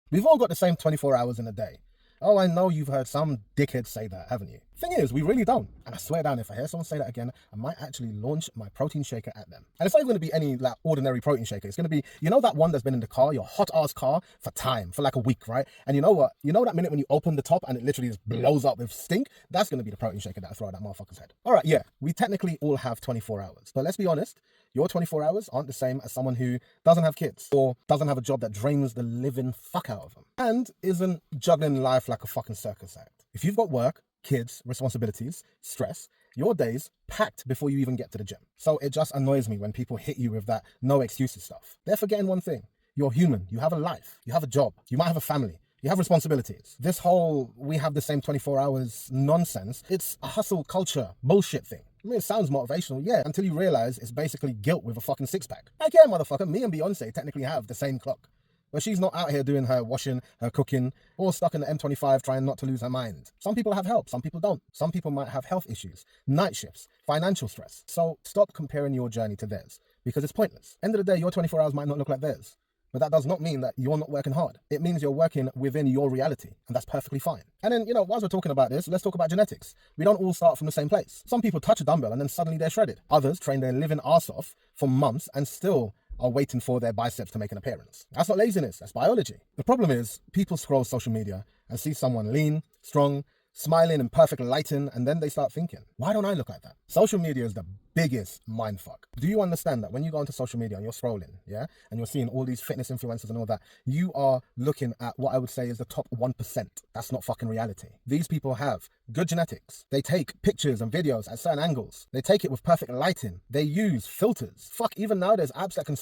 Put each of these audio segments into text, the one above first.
We've all got the same 24 hours in a day. Oh, I know you've heard some dickhead say that, haven't you? Thing is, we really don't. And I swear down, if I hear someone say that again, I might actually launch my protein shaker at them. And it's not even going to be any like ordinary protein shaker. It's going to be, you know, that one that's been in the car, your hot ass car, for time, for like a week, right? And you know what? You know that minute when you open the top and it literally just blows up with stink? That's going to be the protein shaker that I throw at that motherfucker's head. All right, yeah, we technically all have 24 hours. But let's be honest, your 24 hours aren't the same as someone who doesn't have kids or doesn't have a job that drains the living fuck out of them and isn't juggling life like a fucking circus act. If you've got work, kids, responsibilities, stress, your day's packed before you even get to the gym. So it just annoys me when people hit you with that no excuses stuff. They're forgetting one thing. You're human. You have a life. You have a job. You might have a family. You have responsibilities. This whole we have the same 24 hours nonsense, it's a hustle culture bullshit thing. I mean, it sounds motivational, yeah, until you realize it's basically guilt with a fucking six-pack. Like, yeah, motherfucker, me and Beyonce technically have the same clock. But she's not out here doing her washing, her cooking, or stuck in the M25 trying not to lose her mind. Some people have help, some people don't. Some people might have health issues, night shifts, financial stress. So stop comparing your journey to theirs, because it's pointless. End of the day, your 24 hours might not look like theirs. But that does not mean that you're not working hard. It means you're working within your reality, and that's perfectly fine. And then, you know, whilst we're talking about this, let's talk about genetics. We don't all start from the same place. Some people touch a dumbbell and then suddenly they're shredded. Others train their living arse off for months and still are waiting for their biceps to make an appearance. That's not laziness, that's biology. The problem is people scroll social media and see someone lean, strong, smiling in perfect lighting, and then they start thinking, why don't I look like that? Social media is the biggest mindfuck. Do you understand that when you go onto social media and you're scrolling, yeah, and you're seeing all these fitness influencers and all that, you are looking at what I would say is the top 1%. That's not fucking reality. These people have good genetics. They take pictures and videos at certain angles. They take it with perfect lighting. They use filters. Fuck, even now there's apps that can,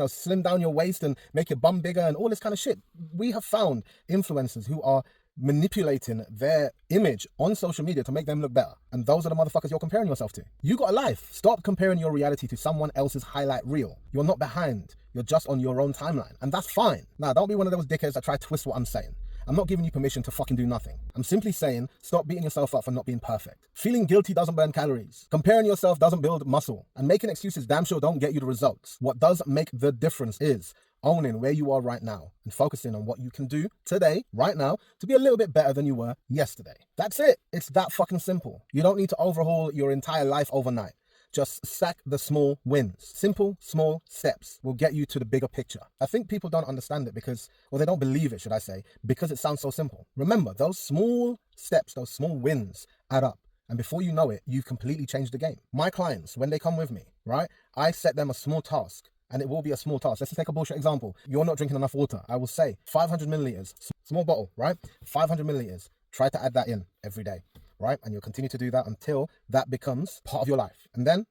slim down your waist and make your bum bigger and all this kind of shit. We have found influencers who are manipulating their image on social media to make them look better. And those are the motherfuckers you're comparing yourself to. You got a life. Stop comparing your reality to someone else's highlight reel. You're not behind. You're just on your own timeline. And that's fine. Now, don't be one of those dickheads that try to twist what I'm saying. I'm not giving you permission to fucking do nothing. I'm simply saying, stop beating yourself up for not being perfect. Feeling guilty doesn't burn calories. Comparing yourself doesn't build muscle. And making excuses damn sure don't get you the results. What does make the difference is owning where you are right now and focusing on what you can do today, right now, to be a little bit better than you were yesterday. That's it. It's that fucking simple. You don't need to overhaul your entire life overnight. Just stack the small wins. Simple, small steps will get you to the bigger picture. I think people don't understand it because, or they don't believe it, should I say, because it sounds so simple. Remember, those small steps, those small wins add up. And before you know it, you've completely changed the game. My clients, when they come with me, right, I set them a small task. And it will be a small task. Let's just take a bullshit example. You're not drinking enough water. I will say 500 milliliters, small bottle, right? 500 milliliters. Try to add that in every day, right? And you'll continue to do that until that becomes part of your life. And then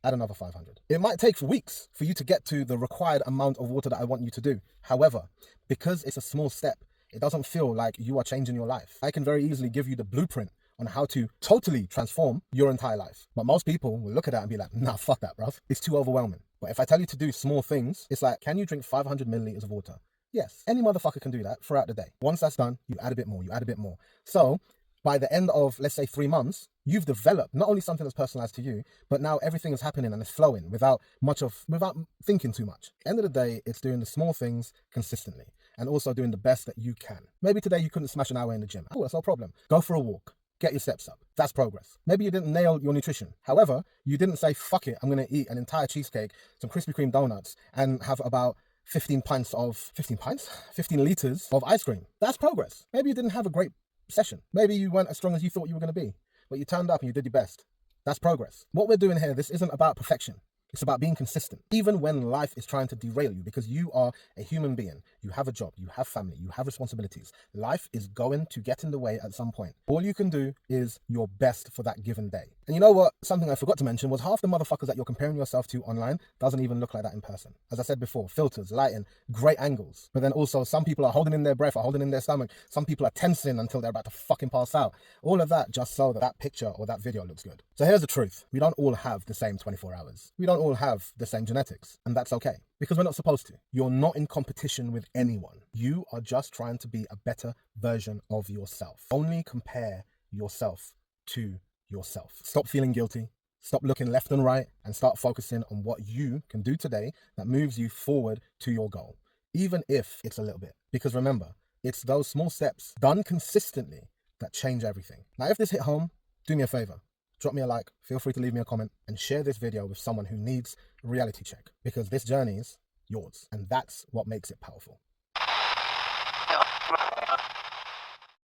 add another 500. It might take weeks for you to get to the required amount of water that I want you to do. However, because it's a small step, it doesn't feel like you are changing your life. I can very easily give you the blueprint on how to totally transform your entire life. But most people will look at that and be like, nah, fuck that, bruv. It's too overwhelming. But if I tell you to do small things, it's like, can you drink 500 milliliters of water? Yes, any motherfucker can do that throughout the day. Once that's done, you add a bit more, you add a bit more. So by the end of, let's say, 3 months, you've developed not only something that's personalized to you, but now everything is happening and it's flowing without thinking too much. End of the day, it's doing the small things consistently and also doing the best that you can. Maybe today you couldn't smash an hour in the gym. Oh, that's no problem. Go for a walk. Get your steps up. That's progress. Maybe you didn't nail your nutrition. However, you didn't say, fuck it, I'm going to eat an entire cheesecake, some Krispy Kreme donuts, and have about 15 liters of ice cream. That's progress. Maybe you didn't have a great session. Maybe you weren't as strong as you thought you were going to be, but you turned up and you did your best. That's progress. What we're doing here, this isn't about perfection. It's about being consistent, even when life is trying to derail you, because you are a human being. You have a job, you have family, you have responsibilities. Life is going to get in the way at some point. All you can do is your best for that given day. And you know what? Something I forgot to mention was half the motherfuckers that you're comparing yourself to online doesn't even look like that in person. As I said before, filters, lighting, great angles. But then also some people are holding in their breath or holding in their stomach. Some people are tensing until they're about to fucking pass out. All of that just so that that picture or that video looks good. So here's the truth. We don't all have the same 24 hours. We don't all have the same genetics. And that's okay. Because we're not supposed to. You're not in competition with anyone. You are just trying to be a better version of yourself. Only compare yourself to yourself. Stop feeling guilty. Stop looking left and right and start focusing on what you can do today that moves you forward to your goal, even if it's a little bit. Because remember, It's those small steps done consistently that change everything. Now, if this hit home, do me a favor. Drop me a like, feel free to leave me a comment, and share this video with someone who needs a reality check, because this journey is yours, and that's what makes it powerful.